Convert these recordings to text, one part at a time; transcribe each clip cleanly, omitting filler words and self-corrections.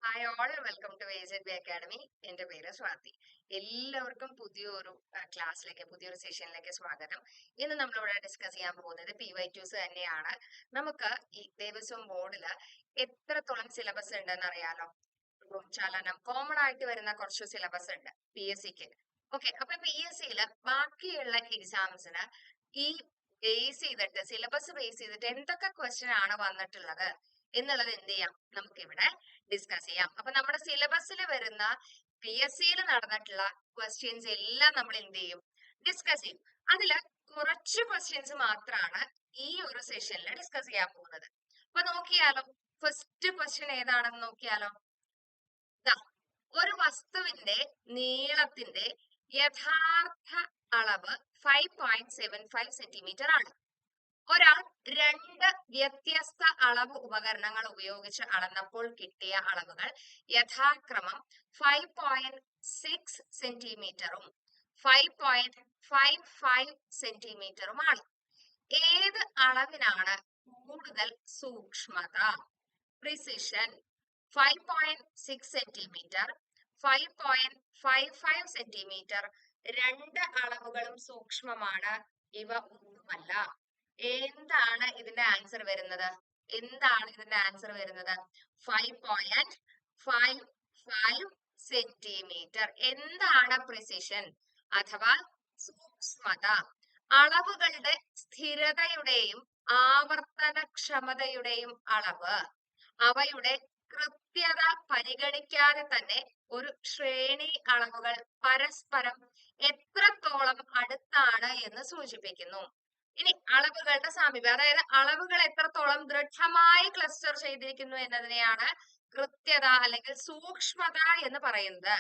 Hi all welcome to AZB academy. എൻ്റെ പേര് സ്വാതി. എല്ലാവർക്കും പുതിയൊരു പുതിയൊരു സെഷനിലേക്ക് സ്വാഗതം. ഇന്ന് നമ്മളിവിടെ ഡിസ്കസ് ചെയ്യാൻ പോകുന്നത് PYQs തന്നെയാണ്. നമുക്ക് ഈ ദേവസ്വം ബോർഡിൽ എത്രത്തോളം സിലബസ് ഉണ്ടെന്ന് അറിയാലോ. ചലനം കോമൺ ആയിട്ട് വരുന്ന കുറച്ച് സിലബസ് ഉണ്ട് PSCക്ക്. ഓക്കെ, അപ്പൊ PSCയിൽ ബാക്കിയുള്ള എക്സാംസിന് ഈ ബേസ് ചെയ്തിട്ട് സിലബസ് ബേസ് ചെയ്തിട്ട് എന്തൊക്കെ ക്വസ്റ്റ്യൻ ആണ് വന്നിട്ടുള്ളത് എന്നുള്ളത് എന്ത് ചെയ്യാം, നമുക്ക് ഇവിടെ ഡിസ്കസ് ചെയ്യാം. അപ്പൊ നമ്മുടെ സിലബസിൽ വരുന്ന PSCയിൽ നടന്നിട്ടുള്ള ക്വസ്റ്റ്യൻസ് എല്ലാം നമ്മൾ എന്ത് ചെയ്യും, ഡിസ്കസ് ചെയ്യും. അതില് കുറച്ച് ക്വസ്റ്റ്യൻസ് മാത്രമാണ് ഈ ഒരു സെഷനിൽ ഡിസ്കസ് ചെയ്യാൻ പോകുന്നത്. അപ്പൊ നോക്കിയാലോ, ഫസ്റ്റ് ക്വസ്റ്റ്യൻ ഏതാണെന്ന് നോക്കിയാലോ. ഒരു വസ്തുവിന്റെ നീളത്തിന്റെ യഥാർത്ഥ അളവ് 5.75 സെന്റിമീറ്റർ ആണ്. ഒരാൾ രണ്ട് വ്യത്യസ്ത അളവ് ഉപകരണങ്ങൾ ഉപയോഗിച്ച് അളന്നപ്പോൾ കിട്ടിയ അളവുകൾ യഥാക്രമം 5.6 സെന്റിമീറ്ററും 5.55 സെന്റിമീറ്ററുമാണ്. ഏത് അളവിനാണ് കൂടുതൽ സൂക്ഷ്മത? Precision 5.6 centimetre, 5.55 centimetre. രണ്ട് അളവുകളും സൂക്ഷ്മമാണ്, ഇവ ഒന്നുമല്ല. എന്താണ് ഇതിന്റെ ആൻസർ വരുന്നത്? 5.55 സെന്റിമീറ്റർ. എന്താണ് പ്രിസിഷൻ അഥവാ സൂക്ഷ്മത? അളവുകളുടെ സ്ഥിരതയുടെയും ആവർത്തനക്ഷമതയുടെയും അളവ്, അവയുടെ കൃത്യത പരിഗണിക്കാതെ തന്നെ ഒരു ശ്രേണി അളവുകൾ പരസ്പരം എത്രത്തോളം അടുത്താണ് എന്ന് സൂചിപ്പിക്കുന്നു. ഇനി അളവുകളുടെ സാമീപ്യം, അതായത് അളവുകൾ എത്രത്തോളം ദൃഢമായി ക്ലസ്റ്റർ ചെയ്തിരിക്കുന്നു എന്നതിനെയാണ് കൃത്യത അല്ലെങ്കിൽ സൂക്ഷ്മത എന്ന് പറയുന്നത്.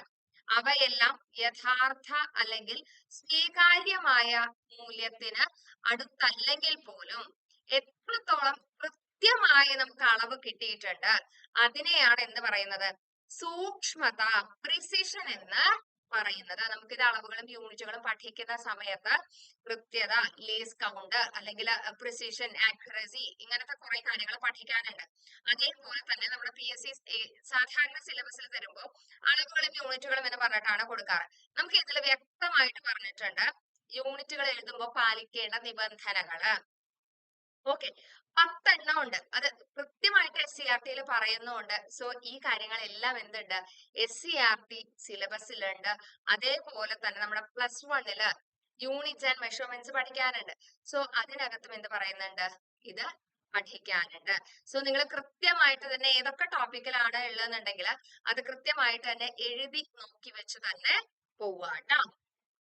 അവയെല്ലാം യഥാർത്ഥ അല്ലെങ്കിൽ സ്വീകാര്യമായ മൂല്യത്തിന് അടുത്തല്ലെങ്കിൽ പോലും എത്രത്തോളം കൃത്യമായി നമുക്ക് അളവ് കിട്ടിയിട്ടുണ്ട്, അതിനെയാണ് എന്ത് പറയുന്നത്? സൂക്ഷ്മത, പ്രിസിഷൻ എന്ന് പറയുന്നത്. നമുക്കിത് അളവുകളും യൂണിറ്റുകളും പഠിക്കുന്ന സമയത്ത് കൃത്യത, ലീസ് കൗണ്ട് അല്ലെങ്കിൽ പ്രിസിഷൻ, ആക്യുറസി, ഇങ്ങനത്തെ കുറെ കാര്യങ്ങൾ പഠിക്കാനുണ്ട്. അതേപോലെ തന്നെ നമ്മുടെ PSC സാധാരണ സിലബസിൽ തരുമ്പോൾ അളവുകളും യൂണിറ്റുകളും എന്ന് പറഞ്ഞിട്ടാണ് കൊടുക്കാറ്. നമുക്ക് ഇതിൽ വ്യക്തമായിട്ട് പറഞ്ഞിട്ടുണ്ട് യൂണിറ്റുകൾ എഴുതുമ്പോൾ പാലിക്കേണ്ട നിബന്ധനകള്. ഓക്കെ, 10 എണ്ണം ഉണ്ട്. അത് കൃത്യമായിട്ട് SCERT പറയുന്നുണ്ട്. സോ ഈ കാര്യങ്ങളെല്ലാം എന്തുണ്ട്, SCERT സിലബസിലുണ്ട്. അതേപോലെ തന്നെ നമ്മുടെ +1 യൂണിറ്റ്സ് ആൻഡ് മെഷർമെന്റ്സ് പഠിക്കാനുണ്ട്. സോ അതിനകത്തും എന്ത് പറയുന്നുണ്ട്, ഇത് പഠിക്കാനുണ്ട്. സോ നിങ്ങൾ കൃത്യമായിട്ട് തന്നെ ഏതൊക്കെ ടോപ്പിക്കിലാണ് ഉള്ളതെന്നുണ്ടെങ്കിൽ അത് കൃത്യമായിട്ട് തന്നെ എഴുതി നോക്കി വെച്ച് തന്നെ പോവാട്ടോ.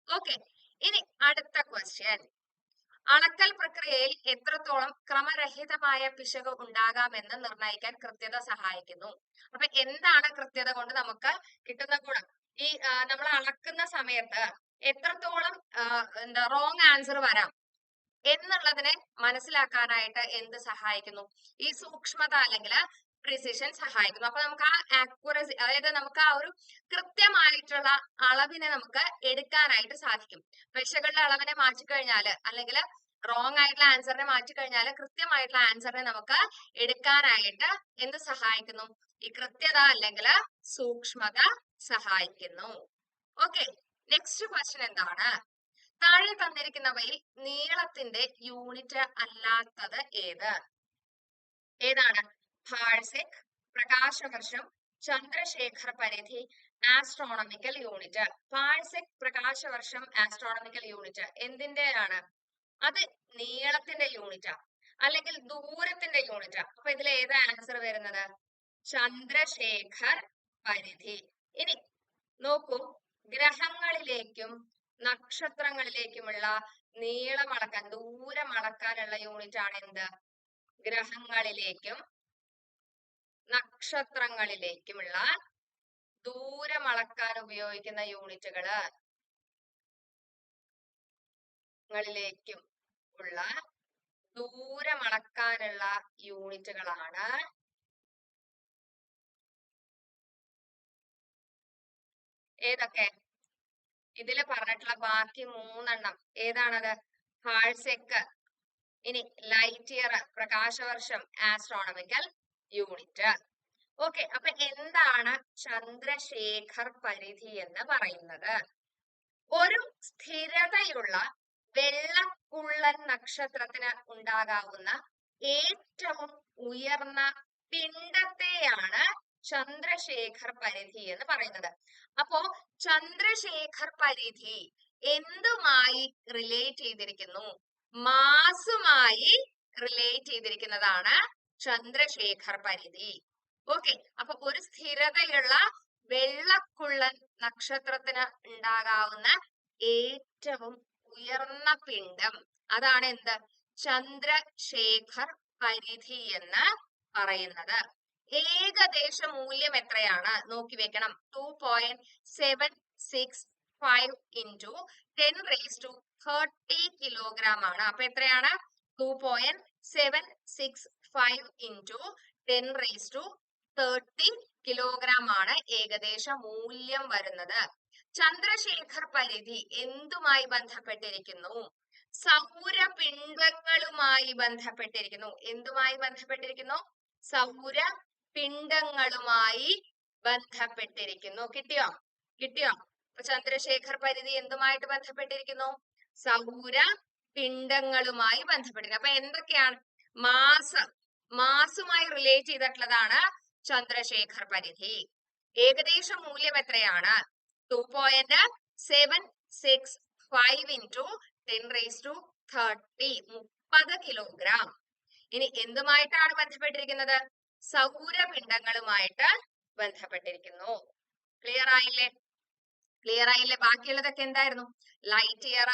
ഓക്കെ, ഇനി അടുത്ത ക്വസ്റ്റ്യൻ. അളക്കൽ പ്രക്രിയയിൽ എത്രത്തോളം ക്രമരഹിതമായ പിശക് ഉണ്ടാകാമെന്ന് നിർണ്ണയിക്കാൻ കൃത്യത സഹായിക്കുന്നു. അപ്പൊ എന്താണ് കൃത്യത കൊണ്ട് നമുക്ക് കിട്ടുന്ന ഗുണം? ഈ നമ്മൾ അളക്കുന്ന സമയത്ത് എത്രത്തോളം റോങ് ആൻസർ വരാം എന്നുള്ളതിനെ മനസ്സിലാക്കാനായിട്ട് എന്ത് സഹായിക്കുന്നു? ഈ സൂക്ഷ്മത അല്ലെങ്കിൽ പ്രിസിഷൻ സഹായിക്കുന്നു. അപ്പൊ നമുക്ക് ആ ആക്യുറസി, അതായത് നമുക്ക് ആ ഒരു കൃത്യമായിട്ടുള്ള അളവിനെ നമുക്ക് എടുക്കാനായിട്ട് സാധിക്കും. പിശകുകളുടെ അളവിനെ മാറ്റിക്കഴിഞ്ഞാല് അല്ലെങ്കിൽ റോങ് ആയിട്ടുള്ള ആൻസറിനെ മാറ്റിക്കഴിഞ്ഞാൽ കൃത്യമായിട്ടുള്ള ആൻസറിനെ നമുക്ക് എടുക്കാനായിട്ട് എന്ത് സഹായിക്കുന്നു? ഈ കൃത്യത അല്ലെങ്കിൽ സൂക്ഷ്മത സഹായിക്കുന്നു. ഓക്കെ, നെക്സ്റ്റ് ക്വസ്റ്റ്യൻ എന്താണ്? താഴെ തന്നിരിക്കുന്നവയിൽ നീളത്തിന്റെ യൂണിറ്റ് അല്ലാത്തത് ഏതാണ്? പാഴ്സെക്, പ്രകാശവർഷം, ചന്ദ്രശേഖർ പരിധി, ആസ്ട്രോണമിക്കൽ യൂണിറ്റ്. പാഴ്സെക്, പ്രകാശവർഷം, ആസ്ട്രോണമിക്കൽ യൂണിറ്റ് എന്തിന്റെയാണ്? അത് നീളത്തിന്റെ യൂണിറ്റാ അല്ലെങ്കിൽ ദൂരത്തിന്റെ യൂണിറ്റാ. അപ്പൊ ഇതിൽ ഏതാ ആൻസർ വരുന്നത്? ചന്ദ്രശേഖർ പരിധി. ഇനി നോക്കൂ, ഗ്രഹങ്ങളിലേക്കും നക്ഷത്രങ്ങളിലേക്കുമുള്ള നീളം അളക്കാൻ, ദൂരം അളക്കാനുള്ള യൂണിറ്റ് ആണ് എന്ത്? ഗ്രഹങ്ങളിലേക്കും നക്ഷത്രങ്ങളിലേക്കുമുള്ള ദൂരം അളക്കാൻ ഉപയോഗിക്കുന്ന യൂണിറ്റുകള്, ങ്ങളിലേക്കും ഉള്ള ദൂരം അളക്കാനുള്ള യൂണിറ്റുകളാണ് ഏതൊക്കെ? ഇതില് പറഞ്ഞിട്ടുള്ള ബാക്കി 3 ഏതാണത്? പാഴ്സെക്, ഇനി ലൈറ്റ് ഇയർ, പ്രകാശവർഷം, ആസ്ട്രോണമിക്കൽ യൂണിറ്റ്. ഓക്കെ, അപ്പൊ എന്താണ് ചന്ദ്രശേഖർ പരിധി എന്ന് പറയുന്നത്? ഒരു സ്ഥിരതയുള്ള വെള്ളക്കുള്ളൻ നക്ഷത്രത്തിന് ഉണ്ടാകാവുന്ന ഏറ്റവും ഉയർന്ന പിണ്ഡത്തെയാണ് ചന്ദ്രശേഖർ പരിധി എന്ന് പറയുന്നത്. അപ്പോ ചന്ദ്രശേഖർ പരിധി എന്തുമായി റിലേറ്റ് ചെയ്തിരിക്കുന്നു? മാസുമായി റിലേറ്റ് ചെയ്തിരിക്കുന്നതാണ് ചന്ദ്രശേഖർ പരിധി. ഓക്കെ, അപ്പൊ ഒരു സ്ഥിരതയുള്ള വെള്ളക്കുള്ളൻ നക്ഷത്രത്തിന് ഉണ്ടാകാവുന്ന ഏറ്റവും ഉയർന്ന പിണ്ഡം, അതാണ് എന്ത്? ചന്ദ്രശേഖർ പരിധി എന്ന് പറയുന്നത്. ഏകദേശ മൂല്യം എത്രയാണ് നോക്കി വെക്കണം. 2.765 into 10⁻30 കിലോഗ്രാം ആണ്. അപ്പൊ എത്രയാണ്? 2.765 into 10⁻30 കിലോഗ്രാം ആണ് ഏകദേശ മൂല്യം വരുന്നത്. ചന്ദ്രശേഖർ പരിധി എന്തുമായി ബന്ധപ്പെട്ടിരിക്കുന്നു? സൗരപിണ്ഡങ്ങളുമായി ബന്ധപ്പെട്ടിരിക്കുന്നു. എന്തുമായി ബന്ധപ്പെട്ടിരിക്കുന്നു? സൗരപിണ്ഡങ്ങളുമായി ബന്ധപ്പെട്ടിരിക്കുന്നു. കിട്ടിയോ? അപ്പൊ ചന്ദ്രശേഖർ പരിധി എന്തുമായിട്ട് ബന്ധപ്പെട്ടിരിക്കുന്നു? സൗരപിണ്ഡങ്ങളുമായി ബന്ധപ്പെട്ടിരിക്കുന്നു. അപ്പൊ എന്തൊക്കെയാണ്? മാസുമായി റിലേറ്റ് ചെയ്തിട്ടുള്ളതാണ് ചന്ദ്രശേഖർ പരിധി. ഏകദേശ മൂല്യം എത്രയാണ്? 2.765 into 10⁻30 30 കിലോഗ്രാം. ഇനി എന്തുമായിട്ടാണ് ബന്ധപ്പെട്ടിരിക്കുന്നത്? സൗരപിണ്ഡങ്ങളുമായിട്ട് ബന്ധപ്പെട്ടിരിക്കുന്നു. ക്ലിയർ ആയില്ലേ? ബാക്കിയുള്ളതൊക്കെ എന്തായിരുന്നു? ലൈറ്റ് ഇയർ,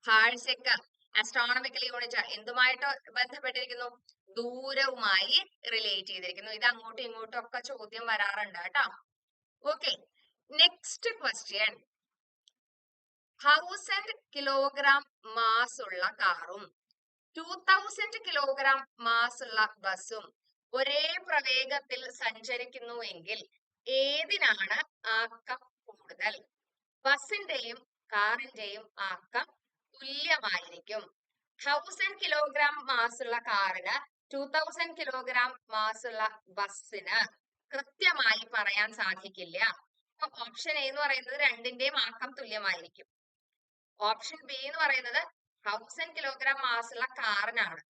ഹാഴ്സെക്ക്, ആസ്ട്രോണമിക്കൽ യൂണിറ്റ് എന്തുമായിട്ട് ബന്ധപ്പെട്ടിരിക്കുന്നു? ദൂരവുമായി റിലേറ്റ് ചെയ്തിരിക്കുന്നു. ഇത് അങ്ങോട്ടും ഇങ്ങോട്ടും ഒക്കെ ചോദ്യം വരാറുണ്ട് കേട്ടോ. Okay, next question. 1000 kilogram mass ഉള്ള കാറും 2000 കിലോഗ്രാം മാസ് ഉള്ള ബസ്സും ഒരേ പ്രവേഗത്തിൽ സഞ്ചരിക്കുന്നുവെങ്കിൽ ഏതിനാണ് ആക്കം കൂടുതൽ? ബസിന്റെയും കാറിന്റെയും ആക്കം തുല്യമായിരിക്കും. 1000 കിലോഗ്രാം മാസ് ഉള്ള കാറിന് 2000 കിലോഗ്രാം മാസ് ഉള്ള ബസ്സിന് കൃത്യമായി പറയാൻ സാധിക്കില്ല. അപ്പൊ ഓപ്ഷൻ എ എന്ന് പറയുന്നത് രണ്ടിന്റെയും ആക്കം തുല്യമായിരിക്കും. ഓപ്ഷൻ ബി എന്ന് പറയുന്നത് 1000 കിലോഗ്രാം മാസ് ഉള്ള കാറിനാണ്.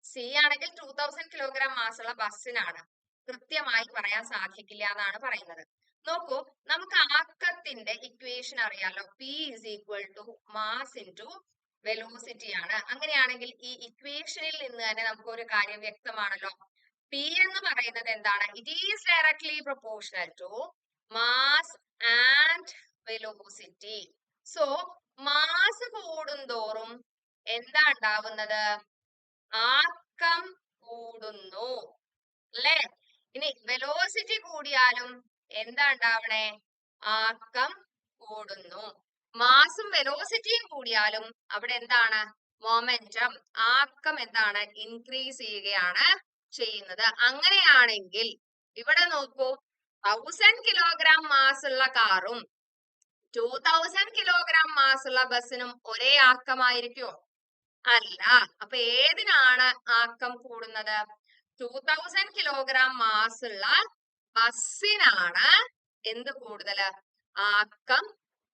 സി ആണെങ്കിൽ 2000 കിലോഗ്രാം മാസ് ഉള്ള ബസ്സിനാണ്. കൃത്യമായി പറയാൻ സാധിക്കില്ല എന്നാണ് പറയുന്നത്. നോക്കൂ, നമുക്ക് ആക്കത്തിന്റെ ഇക്വേഷൻ അറിയാലോ. P is equal to mass into velocity ആണ്. അങ്ങനെയാണെങ്കിൽ ഈ ഇക്വേഷനിൽ നിന്ന് തന്നെ നമുക്ക് ഒരു കാര്യം വ്യക്തമാണല്ലോ. P എന്ന് പറയുന്നത് എന്താണ്? It is directly proportional to mass and velocity. So mass കൂടുന്തോറും എന്താ ഉണ്ടാവുന്നത്? ആക്കം കൂടുന്നു അല്ലെ? ഇനി വെലോസിറ്റി കൂടിയാലും എന്താ ഉണ്ടാവണേ? ആക്കം കൂടുന്നു. മാസും വെലോസിറ്റിയും കൂടിയാലും അവിടെ എന്താണ്? മൊമെന്റം, ആക്കം എന്താണ്? ഇൻക്രീസ് ചെയ്യുകയാണ് ചെയ്യുന്നത്. അങ്ങനെയാണെങ്കിൽ ഇവിടെ നോക്കൂ, 1000 കിലോഗ്രാം മാസ് ഉള്ള കാറും 2000 കിലോഗ്രാം മാസ് ഉള്ള ബസ്സിനും ഒരേ ആക്കമായിരിക്കുമോ? അല്ല. അപ്പൊ ഏതിനാണ് ആക്കം കൂടുന്നത്? 2000 കിലോഗ്രാം മാസ് ഉള്ള ബസ്സിനാണ് എന്ത് കൂടുതല്? ആക്കം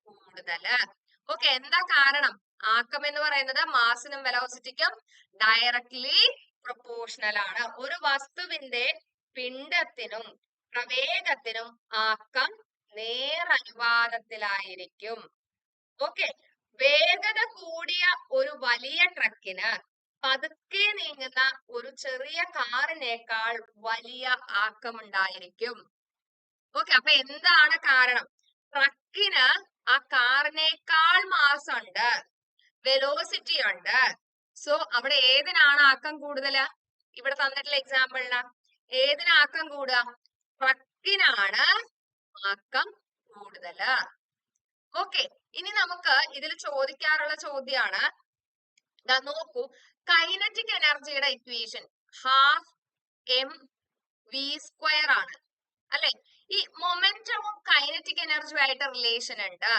കൂടുതല്. ഓക്കെ, എന്താ കാരണം? ആക്കം എന്ന് പറയുന്നത് മാസിനും വെലോസിറ്റിക്കും ഡയറക്ട്ലി പ്രൊപ്പോർഷണൽ ആണ്. ഒരു വസ്തുവിന്റെ പിണ്ഡത്തിനും പ്രവേഗത്തിനും ആക്കം നേരനുപാതത്തിലായിരിക്കും. ഓക്കെ, വേഗത കൂടിയ ഒരു വലിയ ട്രക്കിന് പതുക്കെ നീങ്ങുന്ന ഒരു ചെറിയ കാറിനേക്കാൾ വലിയ ആക്കം ഉണ്ടായിരിക്കും. ഓക്കെ, അപ്പൊ എന്താണ് കാരണം? ട്രക്കിന് ആ കാറിനേക്കാൾ മാസ് ഉണ്ട്, വെലോസിറ്റി ഉണ്ട്. സോ അവിടെ ഏതിനാണ് ആക്കം കൂടുതല്? ഇവിടെ തന്നിട്ടുള്ള എക്സാമ്പിളിന് ഏതിന് ആക്കം കൂടുക? ട്രക്കിനാണ് ആക്കം കൂടുതല്. ഓക്കെ, ഇനി നമുക്ക് ഇതിൽ ചോദിക്കാറുള്ള ചോദ്യമാണ്, നോക്കൂ, കൈനറ്റിക് എനർജിയുടെ ഇക്വേഷൻ ½mv² ആണ് അല്ലെ? ഈ മൊമെന്റവും കൈനറ്റിക് എനർജിയും ആയിട്ട് റിലേഷൻ ഉണ്ട്.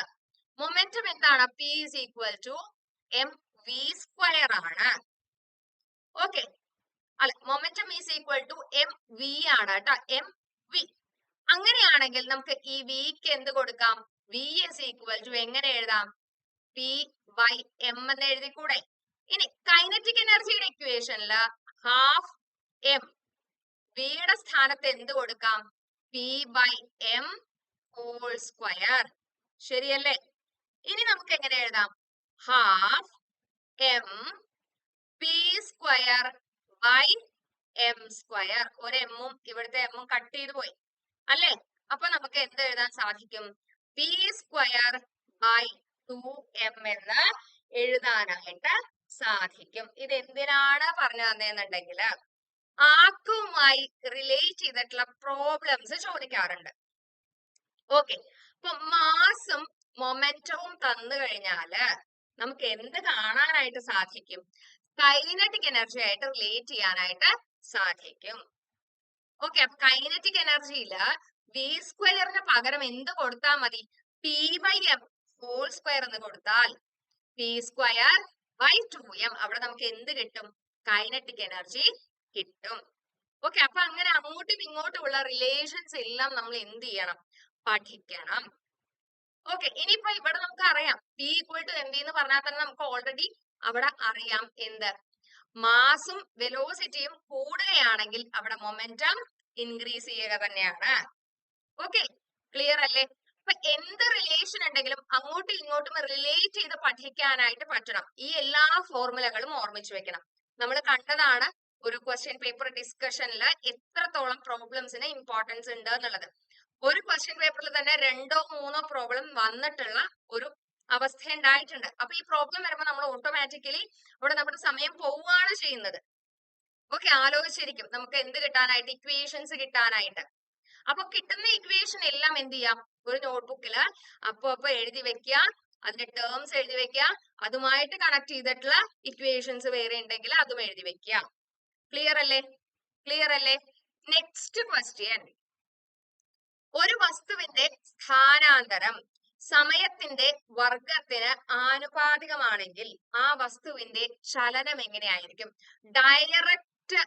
മൊമെന്റം എന്താണ്? P is equal to mv² ആണ്. ഓക്കെ, അല്ലെ, momentum is equal to mv ആണ് കേട്ടോ. mv അങ്ങനെയാണെങ്കിൽ നമുക്ക് ഈ വിക്ക് എന്ത് കൊടുക്കാം? വി ഇസ് ഈക്വൽ ടു എങ്ങനെ എഴുതാം? പി ബൈ എം എന്ന് എഴുതിക്കൂടെ? ഇനി കൈനറ്റിക് എനർജിയുടെ ഇക്വേഷനില് ഹാഫ് എം, വിയുടെ സ്ഥാനത്ത് എന്ത് കൊടുക്കാം? P by m whole square. ശരിയല്ലേ? ഇനി നമുക്ക് എങ്ങനെ എഴുതാം? Half m p square by m square. ഒരു എമ്മും ഇവിടുത്തെ എമ്മും കട്ട് ചെയ്ത് പോയി അല്ലേ? അപ്പൊ നമുക്ക് എന്ത് എഴുതാൻ സാധിക്കും? പി സ്ക്വയർ ബൈ 2m എന്ന് എഴുതാനായിട്ട് സാധിക്കും. ഇത് എന്തിനാണ് പറഞ്ഞു തന്നെന്നുണ്ടെങ്കിൽ ആക്കുമായി റിലേറ്റ് ചെയ്തിട്ടുള്ള പ്രോബ്ലംസ് ചോദിക്കാറുണ്ട്. ഓക്കെ, അപ്പൊ മാസും മൊമെന്റവും തന്നു കഴിഞ്ഞാല് നമുക്ക് എന്ത് കാണാനായിട്ട് സാധിക്കും? കൈനറ്റിക് എനർജി ആയിട്ട് റിലേറ്റ് ചെയ്യാനായിട്ട് സാധിക്കും. ഓക്കെ, അപ്പൊ കൈനറ്റിക് എനർജിയില് വി സ്ക്വയറിന് പകരം എന്ത് കൊടുത്താൽ മതി? P by m whole square എന്ന് കൊടുത്താൽ പി സ്ക്വയർ ബൈ 2m, അവിടെ നമുക്ക് എന്ത് കിട്ടും? കൈനറ്റിക് എനർജി കിട്ടും. ഓക്കെ, അപ്പൊ അങ്ങനെ അങ്ങോട്ടും ഇങ്ങോട്ടും ഉള്ള റിലേഷൻസ് എല്ലാം നമ്മൾ എന്ത് ചെയ്യണം? പഠിക്കണം. ഓക്കെ, ഇനിയിപ്പോ ഇവിടെ നമുക്ക് അറിയാം p equal to m v എന്ന് പറഞ്ഞാൽ തന്നെ നമുക്ക് ഓൾറെഡി അവിടെ അറിയാം എന്ത്? മാസും വെലോസിറ്റിയും കൂടുകയാണെങ്കിൽ അവിടെ മൊമെന്റം ഇൻക്രീസ് ചെയ്യുക തന്നെയാണ്. ഓക്കെ, ക്ലിയർ അല്ലേ? അപ്പൊ എന്ത് റിലേഷൻ ഉണ്ടെങ്കിലും അങ്ങോട്ടും ഇങ്ങോട്ടും റിലേറ്റ് ചെയ്ത് പഠിക്കാനായിട്ട് പറ്റണം. ഈ എല്ലാ ഫോർമുലകളും ഓർമ്മിച്ചു വെക്കണം. നമ്മൾ കണ്ടതാണ് ഒരു ക്വസ്റ്റ്യൻ പേപ്പർ ഡിസ്കഷനിൽ എത്രത്തോളം പ്രോബ്ലംസിന് ഇമ്പോർട്ടൻസ് ഉണ്ട് എന്നുള്ളത്. ഒരു ക്വസ്റ്റ്യൻ പേപ്പറിൽ തന്നെ 2 or 3 പ്രോബ്ലം വന്നിട്ടുള്ള ഒരു അവസ്ഥ ഉണ്ടായിട്ടുണ്ട്. അപ്പൊ ഈ പ്രോബ്ലം വരുമ്പോൾ നമ്മൾ ഓട്ടോമാറ്റിക്കലി അവിടെ നമ്മുടെ സമയം പോവുകയാണ് ചെയ്യുന്നത്. ഓക്കെ, ആലോചിച്ചിരിക്കും നമുക്ക് എന്ത് കിട്ടാനായിട്ട്? ഇക്വേഷൻസ് കിട്ടാനായിട്ട്. അപ്പൊ കിട്ടുന്ന ഇക്വേഷൻ എല്ലാം എന്ത് ചെയ്യാം? ഒരു നോട്ട്ബുക്കില് അപ്പൊ എഴുതി വെക്കുക, അതിന്റെ ടേംസ് എഴുതി വെക്കുക, അതുമായിട്ട് കണക്ട് ചെയ്തിട്ടുള്ള ഇക്വേഷൻസ് വേറെ ഉണ്ടെങ്കിൽ അതും എഴുതി വെക്കുക. ക്ലിയർ അല്ലേ? ക്ലിയർ അല്ലേ? നെക്സ്റ്റ് ക്വസ്റ്റ്യൻ, ഒരു വസ്തുവിന്റെ സ്ഥാനാന്തരം സമയത്തിന്റെ വർഗത്തിന് ആനുപാതികമാണെങ്കിൽ ആ വസ്തുവിന്റെ ചലനം എങ്ങനെയായിരിക്കും? ഡയറക്റ്റ്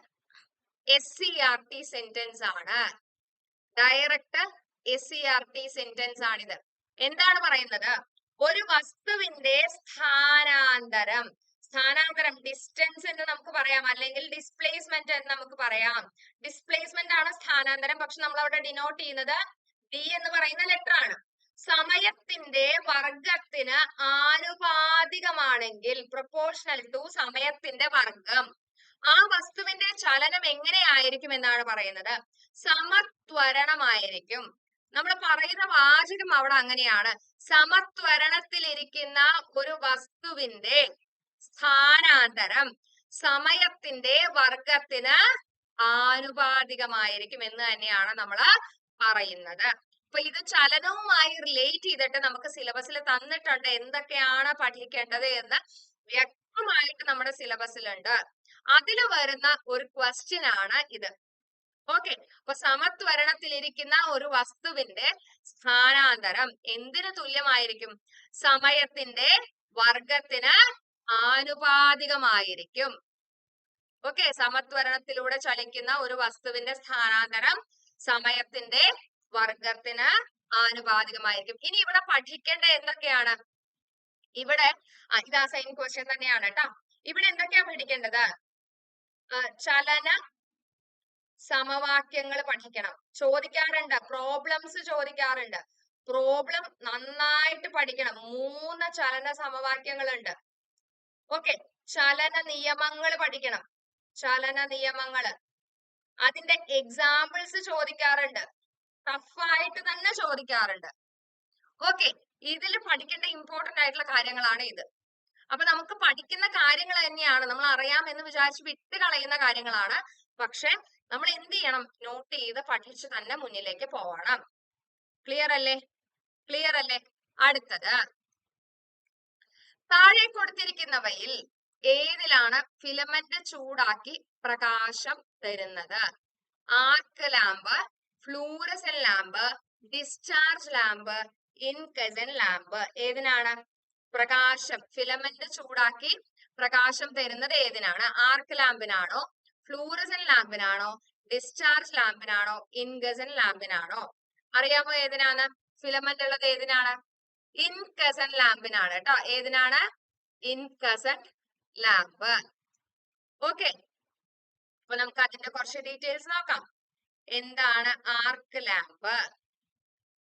SCRT സെന്റൻസ് ആണ്. ഡയറക്റ്റ് SCRT സെന്റൻസ് ആണിത്. എന്താണ് പറയുന്നത്? ഒരു വസ്തുവിന്റെ സ്ഥാനാന്തരം, സ്ഥാനാന്തരം ഡിസ്റ്റൻസ് എന്ന് നമുക്ക് പറയാം, അല്ലെങ്കിൽ ഡിസ്പ്ലേസ്മെന്റ് എന്ന് നമുക്ക് പറയാം. ഡിസ്പ്ലേസ്മെന്റ് ആണ് സ്ഥാനാന്തരം, പക്ഷെ നമ്മൾ അവിടെ ഡിനോട്ട് ചെയ്യുന്നത് D എന്ന് പറയുന്ന ലെറ്റർ ആണ്. സമയത്തിന്റെ വർഗത്തിന് ആനുപാതികമാണെങ്കിൽ, പ്രൊപ്പോർഷണൽ ടു സമയത്തിന്റെ വർഗം, ആ വസ്തുവിന്റെ ചലനം എങ്ങനെയായിരിക്കും എന്നാണ് പറയുന്നത്? സമത്വരണമായിരിക്കും. നമ്മൾ പറയുന്ന വാചകം അവിടെ അങ്ങനെയാണ്. സമത്വരണത്തിലിരിക്കുന്ന ഒരു വസ്തുവിന്റെ സ്ഥാനാന്തരം സമയത്തിന്റെ വർഗത്തിന് ആനുപാതികമായിരിക്കും എന്ന് തന്നെയാണ് നമ്മൾ പറയുന്നത്. അപ്പൊ ഇത് ചലനവുമായി റിലേറ്റ് ചെയ്തിട്ട് നമുക്ക് സിലബസിൽ തന്നിട്ടുണ്ട് എന്തൊക്കെയാണ് പഠിക്കേണ്ടത് എന്ന് വ്യക്തമായിട്ട് നമ്മുടെ സിലബസിലുണ്ട്. അതിൽ വരുന്ന ഒരു ക്വസ്റ്റ്യൻ ആണ് ഇത്. ഓക്കെ, അപ്പൊ സമത്വരണത്തിലിരിക്കുന്ന ഒരു വസ്തുവിന്റെ സ്ഥാനാന്തരം എന്തിനു തുല്യമായിരിക്കും? സമയത്തിന്റെ വർഗത്തിന് ആനുപാതികമായിരിക്കും. ഓക്കെ, സമത്വരണത്തിലൂടെ ചലിക്കുന്ന ഒരു വസ്തുവിന്റെ സ്ഥാനാന്തരം സമയത്തിന്റെ വർഗത്തിന് ആനുപാതികമായിരിക്കും. ഇനി ഇവിടെ പഠിക്കേണ്ട എന്തൊക്കെയാണ്? ഇവിടെ ഇതാ സെയിം ക്വസ്റ്റ്യൻ തന്നെയാണ് കേട്ടോ. ഇവിടെ എന്തൊക്കെയാ പഠിക്കേണ്ടത്? ചലന സമവാക്യങ്ങൾ പഠിക്കണം. ചോദിക്കാറുണ്ട്, പ്രോബ്ലംസ് ചോദിക്കാറുണ്ട്. പ്രോബ്ലം നന്നായിട്ട് പഠിക്കണം. 3 ചലന സമവാക്യങ്ങളുണ്ട്. ഓക്കെ, ചലന നിയമങ്ങൾ പഠിക്കണം. ചലന നിയമങ്ങള്, അതിന്റെ എക്സാമ്പിൾസ് ചോദിക്കാറുണ്ട്, ടഫായിട്ട് തന്നെ ചോദിക്കാറുണ്ട്. ഓക്കെ, ഇതിൽ പഠിക്കേണ്ട ഇമ്പോർട്ടന്റ് ആയിട്ടുള്ള കാര്യങ്ങളാണ് ഇത്. അപ്പൊ നമുക്ക് പഠിക്കുന്ന കാര്യങ്ങൾ തന്നെയാണ്, നമ്മൾ അറിയാം എന്ന് വിചാരിച്ച് വിട്ട് കളയുന്ന കാര്യങ്ങളാണ്. പക്ഷെ നമ്മൾ എന്ത് ചെയ്യണം? നോട്ട് ചെയ്ത് പഠിച്ച് തന്നെ മുന്നിലേക്ക് പോവണം. ക്ലിയർ അല്ലേ? ക്ലിയർ അല്ലേ? അടുത്തത്, താഴെ കൊടുത്തിരിക്കുന്നവയിൽ ഏതിലാണ് ഫിലമെന്റ് ചൂടാക്കി പ്രകാശം തരുന്നത്? Arc lamp, fluorescent lamp, discharge lamp, incandescent lamp. ഏതിനാണ് പ്രകാശം, ഫിലമെന്റ് ചൂടാക്കി പ്രകാശം തരുന്നത്? ഏതിനാണ്? ആർക്ക് ലാമ്പിനാണോ, ഫ്ലൂറസെന്റ് ലാമ്പിനാണോ, ഡിസ്ചാർജ് ലാമ്പിനാണോ, ഇൻകസെന്റ് ലാമ്പിനാണോ? അറിയാമോ ഏതിനാണ്? ഫിലമെന്റ് ഉള്ളത് ഏതിനാണ്? ഇൻകസന്റ് ലാമ്പിനാണ് കേട്ടോ. ഏതിനാണ്? ഇൻകസന്റ് ലാമ്പ്. ഓക്കെ, അപ്പൊ നമുക്ക് അതിന്റെ കുറച്ച് ഡീറ്റെയിൽസ് നോക്കാം. എന്താണ് ആർക്ക് ലാമ്പ്?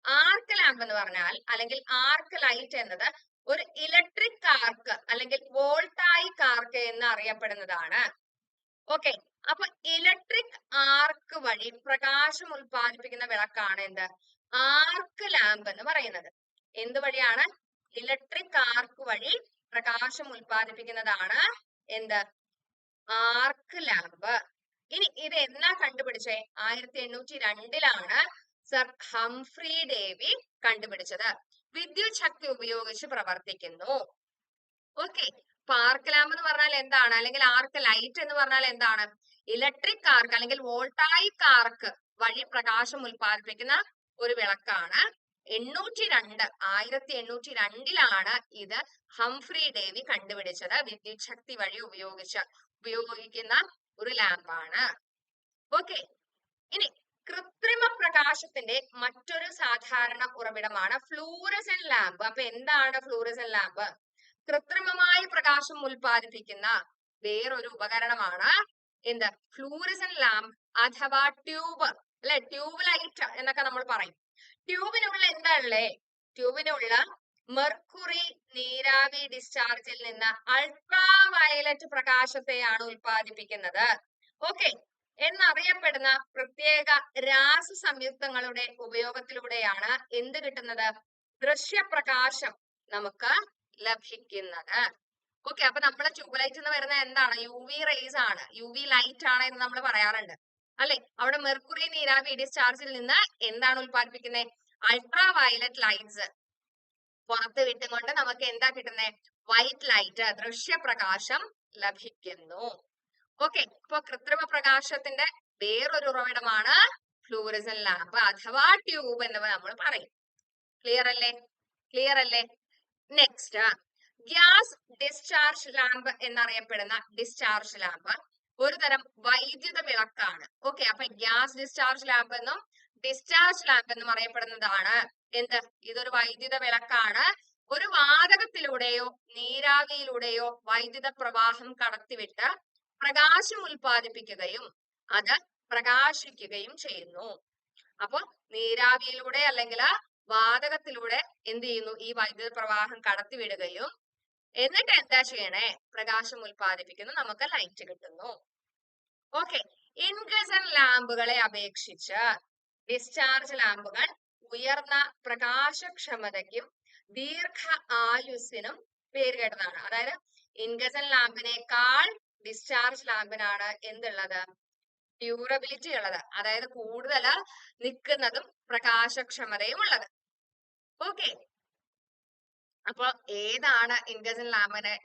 ആർക്ക് ലാമ്പ് എന്ന് പറഞ്ഞാൽ, അല്ലെങ്കിൽ ആർക്ക് ലൈറ്റ് എന്നത് ഒരു ഇലക്ട്രിക് ആർക്ക് അല്ലെങ്കിൽ വോൾട്ടായിക് ആർക്ക് എന്ന് അറിയപ്പെടുന്നതാണ്. ഓക്കെ, അപ്പൊ ഇലക്ട്രിക് ആർക്ക് വഴി പ്രകാശം ഉൽപ്പാദിപ്പിക്കുന്ന വിളക്കാണ് എന്ത്? ആർക്ക് ലാമ്പ് എന്ന് പറയുന്നത്. എന്ത് വഴിയാണ്? ഇലക്ട്രിക് ആർക്ക് വഴി പ്രകാശം ഉൽപ്പാദിപ്പിക്കുന്നതാണ് എന്ത്? ആർക്ക് ലാമ്പ്. ഇനി ഇത് എന്നാ കണ്ടുപിടിച്ചേ? 1802 സർ ഹംഫ്രി ഡേവി കണ്ടുപിടിച്ചത്. വിദ്യുത് ശക്തി ഉപയോഗിച്ച് പ്രവർത്തിക്കുന്നു. ഓക്കെ, അപ്പൊ ആർക്ക് ലാമ്പ് എന്ന് പറഞ്ഞാൽ എന്താണ്? അല്ലെങ്കിൽ ആർക്ക് ലൈറ്റ് എന്ന് പറഞ്ഞാൽ എന്താണ്? ഇലക്ട്രിക് ആർക്ക് അല്ലെങ്കിൽ വോൾട്ടായിക് ആർക്ക് വഴി പ്രകാശം ഉൽപ്പാദിപ്പിക്കുന്ന ഒരു വിളക്കാണ്. 1802 ഇത് ഹംഫ്രി ഡേവി കണ്ടുപിടിച്ചത്. വിദ്യുത് ശക്തി വഴി ഉപയോഗിക്കുന്ന ഒരു ലാമ്പാണ്. ഓക്കെ, ഇനി കൃത്രിമ പ്രകാശത്തിന്റെ മറ്റൊരു സാധാരണ ഉറവിടമാണ് ഫ്ലൂറസെന്റ് ലാമ്പ്. അപ്പൊ എന്താണ് ഫ്ലൂറസെന്റ് ലാമ്പ്? കൃത്രിമമായി പ്രകാശം ഉൽപ്പാദിപ്പിക്കുന്ന വേറൊരു ഉപകരണമാണ് എന്ത്? ഫ്ലൂറസെന്റ് ലാമ്പ് അഥവാ ട്യൂബ്, അല്ലെ? ട്യൂബ് ലൈറ്റ് എന്നൊക്കെ നമ്മൾ പറയും. ട്യൂബിനുള്ള എന്താ ഉള്ളേ? ട്യൂബിനുള്ള മെർക്കുറി നീരാവി ഡിസ്ചാർജിൽ നിന്ന് അൾട്രാ വയലറ്റ് പ്രകാശത്തെയാണ് ഉൽപ്പാദിപ്പിക്കുന്നത്. ഓക്കെ, എന്നറിയപ്പെടുന്ന പ്രത്യേക രാസ സംയുക്തങ്ങളുടെ ഉപയോഗത്തിലൂടെയാണ് എന്ത് കിട്ടുന്നത്? ദൃശ്യപ്രകാശം നമുക്ക് ലഭിക്കുന്നത്. ഓക്കെ, അപ്പൊ നമ്മളെ ട്യൂബ് ലൈറ്റ് എന്ന് വരുന്നത് എന്താണ്? UV റേസ് ആണ്, UV ലൈറ്റ് ആണ് എന്ന് നമ്മൾ പറയാറുണ്ട്, അല്ലെ? അവിടെ മെർക്കുറി നീരാവി ഡിസ്ചാർജിൽ നിന്ന് എന്താണ് ഉൽപ്പാദിപ്പിക്കുന്നത്? അൾട്രാ വയലറ്റ് ലൈറ്റ്സ് പുറത്ത് വിട്ടുകൊണ്ട് നമുക്ക് എന്താ കിട്ടുന്നത്? വൈറ്റ് ലൈറ്റ്, ദൃശ്യപ്രകാശം ലഭിക്കുന്നു. ഓക്കെ, അപ്പൊ കൃത്രിമ പ്രകാശത്തിന്റെ വേറൊരു ഉറവിടമാണ് ഫ്ലൂറസെന്റ് ലാമ്പ് അഥവാ ട്യൂബ് എന്ന് നമ്മൾ പറയും. ക്ലിയർ അല്ലേ? ക്ലിയർ അല്ലേ? നെക്സ്റ്റ്, ഗ്യാസ് ഡിസ്ചാർജ് ലാമ്പ് എന്നറിയപ്പെടുന്ന ഡിസ്ചാർജ് ലാമ്പ് ഒരു തരം വൈദ്യുത വിളക്കാണ്. ഓക്കെ, അപ്പൊ ഗ്യാസ് ഡിസ്ചാർജ് ലാമ്പ് എന്നും ഡിസ്ചാർജ് ലാമ്പ് എന്നും അറിയപ്പെടുന്നതാണ് എന്ത്? ഇതൊരു വൈദ്യുത വിളക്കാണ്. ഒരു വാതകത്തിലൂടെയോ നീരാവിയിലൂടെയോ വൈദ്യുത പ്രവാഹം കടത്തിവിട്ട് പ്രകാശം ഉൽപ്പാദിപ്പിക്കുകയും അത് പ്രകാശിക്കുകയും ചെയ്യുന്നു. അപ്പൊ നീരാവിയിലൂടെ അല്ലെങ്കിൽ വാതകത്തിലൂടെ എന്ത് ചെയ്യുന്നു? ഈ വൈദ്യുത പ്രവാഹം കടത്തിവിടുകയും എന്നിട്ട് എന്താ ചെയ്യണേ? പ്രകാശം ഉൽപ്പാദിപ്പിക്കുന്നു, നമുക്ക് ലൈറ്റ് കിട്ടുന്നു. ഓക്കെ, ഇൻകസന്റ് ലാമ്പുകളെ അപേക്ഷിച്ച് ഡിസ്ചാർജ് ലാമ്പുകൾ ഉയർന്ന പ്രകാശക്ഷമതയ്ക്കും ദീർഘ ആയുസ്സിനും പേരുകേട്ടതാണ്. അതായത് ഇൻകസന്റ് ലാമ്പിനേക്കാൾ ഡിസ്ചാർജ് ലാമ്പിനാണ് എന്തുള്ളത്? ഡ്യൂറബിലിറ്റി ഉള്ളത്, അതായത് കൂടുതൽ നിൽക്കുന്നതും പ്രകാശക്ഷമതയും ഉള്ളത്. ഓക്കെ, അപ്പൊ ഏതാണ് ഇൻകസന്റ്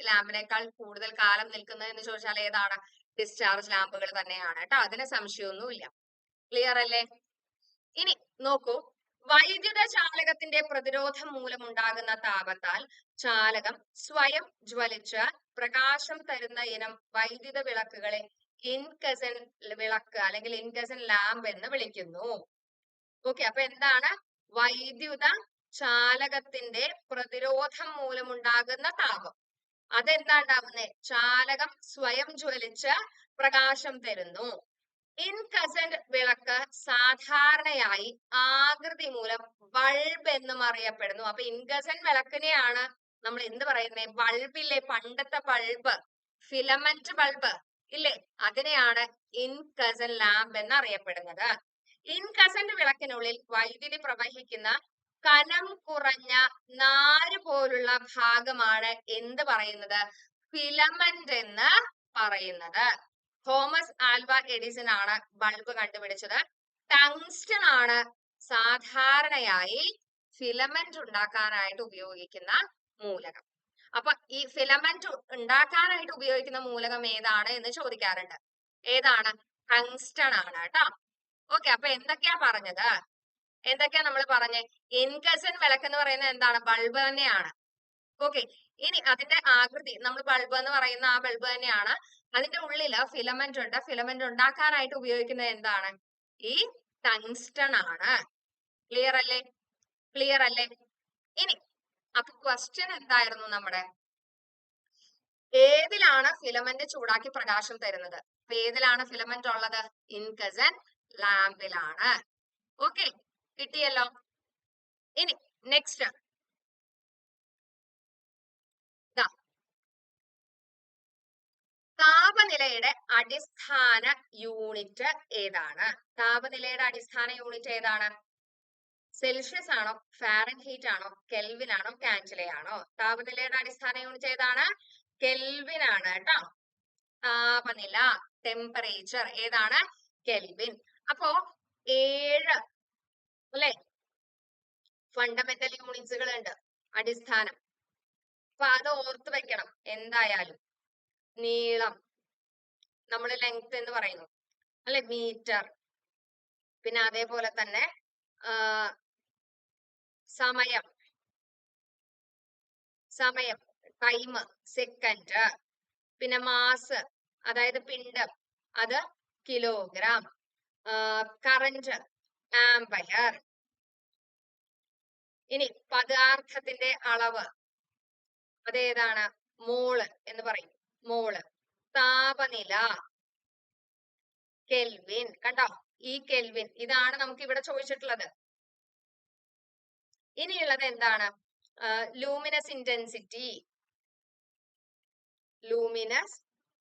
ലാമ്പിനേക്കാൾ കൂടുതൽ കാലം നിൽക്കുന്നത് എന്ന് ചോദിച്ചാൽ ഏതാണ്? ഡിസ്ചാർജ് ലാമ്പുകൾ തന്നെയാണ് കേട്ടോ, അതിന് സംശയമൊന്നുമില്ല. ക്ലിയർ അല്ലേ? ഇനി നോക്കൂ, വൈദ്യുത ചാലകത്തിന്റെ പ്രതിരോധം മൂലമുണ്ടാകുന്ന താപത്താൽ ചാലകം സ്വയം ജ്വലിച്ച് പ്രകാശം തരുന്ന ഇനം വൈദ്യുത വിളക്കുകളെ ഇൻകസന്റ് വിളക്ക് അല്ലെങ്കിൽ ഇൻകസന്റ് ലാമ്പ് എന്ന് വിളിക്കുന്നു. ഓക്കെ, അപ്പൊ എന്താണ്? വൈദ്യുത ചാലകത്തിന്റെ പ്രതിരോധം മൂലമുണ്ടാകുന്ന താപം, അതെന്താ ഉണ്ടാകുന്നത്? ചാലകം സ്വയം ജ്വലിച്ച് പ്രകാശം തരുന്നു. ഇൻകസന്റ് വിളക്ക് സാധാരണയായി ആകൃതി മൂലം ബൾബ് എന്നും അറിയപ്പെടുന്നു. അപ്പൊ ഇൻകസന്റ് വിളക്കിനെയാണ് നമ്മൾ എന്ത് പറയുന്നത്? ബൾബില്ലേ, പണ്ടത്തെ ബൾബ്, ഫിലമെന്റ് ബൾബ് ഇല്ലേ, അതിനെയാണ് ഇൻകസന്റ് ലാമ്പ് എന്ന് അറിയപ്പെടുന്നത്. ഇൻകസന്റ് വിളക്കിനുള്ളിൽ വൈദ്യുതി പ്രവഹിക്കുന്ന കനം കുറഞ്ഞ നാര് പോലുള്ള ഭാഗമാണ് എന്ത് പറയുന്നത്? ഫിലമെന്റ് എന്ന് പറയുന്നത്. തോമസ് ആൽവ എഡിസൺ ആണ് ബൾബ് കണ്ടുപിടിച്ചത്. ടങ്സ്റ്റൺ ആണ് സാധാരണയായി ഫിലമെന്റ് ഉണ്ടാക്കാനായിട്ട് ഉപയോഗിക്കുന്ന മൂലകം. അപ്പൊ ഈ ഫിലമെന്റ് ഉണ്ടാക്കാനായിട്ട് ഉപയോഗിക്കുന്ന മൂലകം ഏതാണ് എന്ന് ചോദിക്കാറുണ്ട്. ഏതാണ്? ടങ്സ്റ്റൺ ആണ് കേട്ടോ. ഓക്കെ, അപ്പൊ എന്തൊക്കെയാ പറഞ്ഞത്? എന്തൊക്കെയാ നമ്മൾ പറഞ്ഞേ? ഇൻകസന്റ് വിളക്ക് എന്ന് പറയുന്നത് എന്താണ്? ബൾബ് തന്നെയാണ്. ഓക്കെ, ഇനി അതിന്റെ ആകൃതി, നമ്മൾ ബൾബ് എന്ന് പറയുന്ന ആ ബൾബ് തന്നെയാണ്. അതിന്റെ ഉള്ളില് ഫിലമെന്റ് ഉണ്ട്. ഫിലമെന്റ് ഉണ്ടാക്കാനായിട്ട് ഉപയോഗിക്കുന്നത് എന്താണ്? ഈ ടങ്സ്റ്റൺ ആണ്. ക്ലിയർ അല്ലേ? ക്ലിയർ അല്ലേ? ഇനി അപ്പൊ ക്വസ്റ്റ്യൻ എന്തായിരുന്നു നമ്മുടെ? ഏതിലാണ് ഫിലമെന്റ് ചൂടാക്കി പ്രകാശം തരുന്നത്? അപ്പൊ ഏതിലാണ് ഫിലമെന്റ് ഉള്ളത്? ഇൻകസെന്റ് ലാമ്പിലാണ്. ഓക്കെ, കിട്ടിയല്ലോ. ഇനി നെക്സ്റ്റ് താപനിലയുടെ അടിസ്ഥാന യൂണിറ്റ് ഏതാണ്? താപനിലയുടെ അടിസ്ഥാന യൂണിറ്റ് ഏതാണ്? സെൽഷ്യസ് ആണോ, ഫാരൻഹീറ്റ് ആണോ, കെൽവിൻ ആണോ, കാൻഡിലയാണോ? താപനിലയുടെ അടിസ്ഥാന യൂണിറ്റ് ഏതാണ്? കെൽവിൻ ആണ് കേട്ടോ. താപനില, ടെമ്പറേച്ചർ ഏതാണ്? കെൽവിൻ. അപ്പോ 7 അല്ലെ ഫണ്ടമെന്റൽ യൂണിറ്റ്സുകൾ ഉണ്ട്, അടിസ്ഥാനം. അപ്പൊ അത് ഓർത്ത് വെക്കണം എന്തായാലും. നീളം, നമ്മൾ ലെങ്ത് എന്ന് പറയുന്നു അല്ലെ, മീറ്റർ. പിന്നെ അതേപോലെ തന്നെ സമയം, ടൈം, സെക്കൻഡ്. പിന്നെ മാസ്, അതായത് പിണ്ഡം, അത് കിലോഗ്രാം. Current, ampere. ഇനി പദാർത്ഥത്തിന്റെ അളവ്, അതേതാണ്? മോള് എന്ന് പറയും, മോള്. താപനില, കെൽവിൻ. കണ്ടോ, ഈ കെൽവിൻ ഇതാണ് നമുക്ക് ഇവിടെ ചോദിച്ചിട്ടുള്ളത്. ഇനിയുള്ളത് എന്താണ്? Luminous intensity, luminous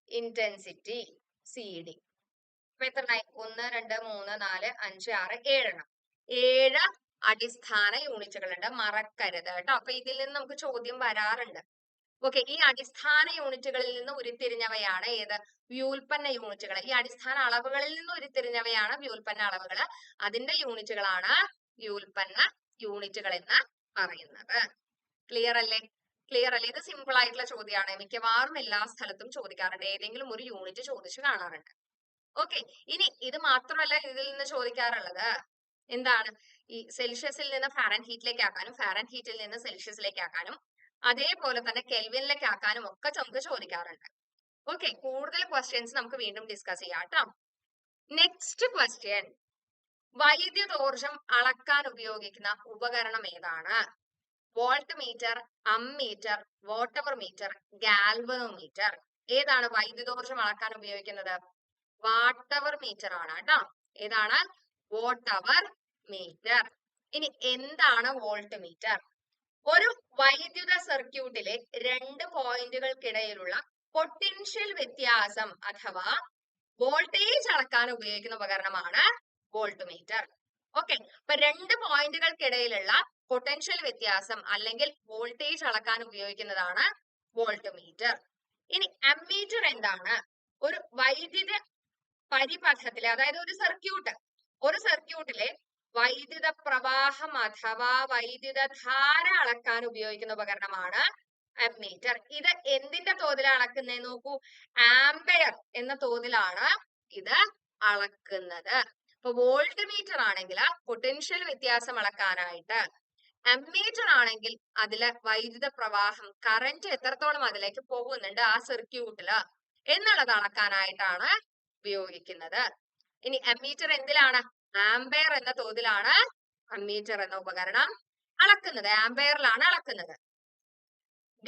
intensity, CD. അപ്പൊ എത്രണ്ണായി? 1 2 3 4 5 6 7 7 അടിസ്ഥാന യൂണിറ്റുകളുണ്ട്, മറക്കരുത് കേട്ടോ. അപ്പൊ ഇതിൽ നിന്ന് നമുക്ക് ചോദ്യം വരാറുണ്ട്. ഓക്കെ, ഈ അടിസ്ഥാന യൂണിറ്റുകളിൽ നിന്ന് ഉരുത്തിരിഞ്ഞവയാണ് ഏത്? വ്യുൽപ്പന്ന യൂണിറ്റുകൾ. ഈ അടിസ്ഥാന അളവുകളിൽ നിന്ന് ഉരുത്തിരിഞ്ഞവയാണ് വ്യുൽപ്പന്ന അളവുകൾ. അതിന്റെ യൂണിറ്റുകളാണ് വ്യുൽപ്പന്ന യൂണിറ്റുകൾ എന്ന് പറയുന്നത്. ക്ലിയർ അല്ലേ? ക്ലിയർ അല്ലേ? ഇത് സിമ്പിൾ ആയിട്ടുള്ള ചോദ്യമാണ്, മിക്കവാറും എല്ലാ സ്ഥലത്തും ചോദിക്കാറുണ്ട്, ഏതെങ്കിലും ഒരു യൂണിറ്റ് ചോദിച്ചു കാണാറുണ്ട്. ഓക്കെ, ഇനി ഇത് മാത്രമല്ല ഇതിൽ നിന്ന് ചോദിക്കാറുള്ളത്. എന്താണ്? ഈ സെൽഷ്യസിൽ നിന്ന് ഫാരൻഹീറ്റിലേക്ക് ആക്കാനും, ഫാരൻഹീറ്റിൽ നിന്ന് സെൽഷ്യസിലേക്ക് ആക്കാനും, അതേപോലെ തന്നെ കെൽവിനിലേക്ക് ആക്കാനും ഒക്കെ നമുക്ക് ചോദിക്കാറുണ്ട്. ഓക്കെ, കൂടുതൽ ക്വസ്റ്റ്യൻസ് നമുക്ക് വീണ്ടും ഡിസ്കസ് ചെയ്യാം കേട്ടോ. നെക്സ്റ്റ് ക്വസ്റ്റ്യൻ, വൈദ്യുതോർജം അളക്കാൻ ഉപയോഗിക്കുന്ന ഉപകരണം ഏതാണ്? Voltmeter, ammeter, watt hour meter, galvanometer. ഏതാണ് വൈദ്യുതോർജം അളക്കാൻ ഉപയോഗിക്കുന്നത്? വാട്ടവർ മീറ്റർ ആണ് കേട്ടോ. ഏതാണ്? Watt hour meter. ഇനി എന്താണ് വോൾട്ട് മീറ്റർ? ഒരു വൈദ്യുത സർക്യൂട്ടിലെ 2 പോയിന്റുകൾക്കിടയിലുള്ള പൊട്ടൻഷ്യൽ വ്യത്യാസം അഥവാ വോൾട്ടേജ് അളക്കാൻ ഉപയോഗിക്കുന്ന ഉപകരണമാണ് വോൾട്ട് മീറ്റർ. ഓക്കെ, അപ്പൊ 2 പോയിന്റുകൾക്കിടയിലുള്ള പൊട്ടൻഷ്യൽ വ്യത്യാസം അല്ലെങ്കിൽ വോൾട്ടേജ് അളക്കാൻ ഉപയോഗിക്കുന്നതാണ് വോൾട്ട് മീറ്റർ. ഇനി അമ്മീറ്റർ എന്താണ്? ഒരു വൈദ്യുത പരിപഥത്തിലെ, അതായത് ഒരു സർക്യൂട്ടിലെ വൈദ്യുത പ്രവാഹം അഥവാ വൈദ്യുതധാര അളക്കാൻ ഉപയോഗിക്കുന്ന ഉപകരണമാണ് അമ്മീറ്റർ. ഇത് എന്തിന്റെ തോതിലാണ് അളക്കുന്നത്? നോക്കൂ, ആംപയർ എന്ന തോതിലാണ് ഇത് അളക്കുന്നത്. ഇപ്പൊ വോൾട്ട് മീറ്റർ ആണെങ്കിൽ പൊട്ടൻഷ്യൽ വ്യത്യാസം അളക്കാനായിട്ട്, അമ്മീറ്റർ ആണെങ്കിൽ അതിലെ വൈദ്യുത പ്രവാഹം, കറന്റ് എത്രത്തോളം അതിലേക്ക് പോകുന്നുണ്ട് ആ സർക്യൂട്ടില് എന്നുള്ളത് അളക്കാനായിട്ടാണ് ഉപയോഗിക്കുന്നത്. ഇനി അമ്മീറ്റർ എന്തിലാണ്? ആംപയർ എന്ന തോതിലാണ് അമ്മീറ്റർ എന്ന ഉപകരണം അളക്കുന്നത്, ആംപയറിലാണ് അളക്കുന്നത്.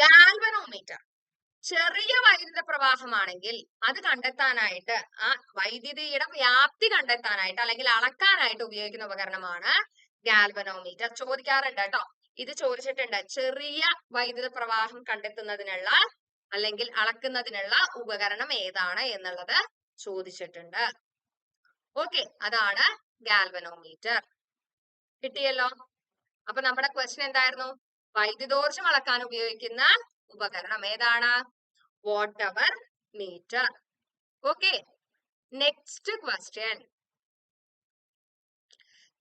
ഗാൽവനോമീറ്റർ ചെറിയ വൈദ്യുത പ്രവാഹമാണെങ്കിൽ അത് കണ്ടെത്താനായിട്ട്, ആ വൈദ്യുതിയുടെ വ്യാപ്തി കണ്ടെത്താനായിട്ട് അല്ലെങ്കിൽ അളക്കാനായിട്ട് ഉപയോഗിക്കുന്ന ഉപകരണമാണ് ഗാൽവനോമീറ്റർ. ചോദിക്കാറുണ്ട് കേട്ടോ, ഇത് ചോദിച്ചിട്ടുണ്ട്. ചെറിയ വൈദ്യുത പ്രവാഹം കണ്ടെത്തുന്നതിനുള്ള അല്ലെങ്കിൽ അളക്കുന്നതിനുള്ള ഉപകരണം ഏതാണ് എന്നുള്ളത് ചോദിച്ചിട്ടുണ്ട്. ഓക്കെ, അതാണ് ഗാൽവനോമീറ്റർ. കിട്ടിയല്ലോ. അപ്പൊ നമ്മുടെ ക്വസ്റ്റ്യൻ എന്തായിരുന്നു? വൈദ്യുതോർജ്ജം അളക്കാൻ ഉപയോഗിക്കുന്ന ഉപകരണം ഏതാണ്? Watt hour meter. Okay, next question,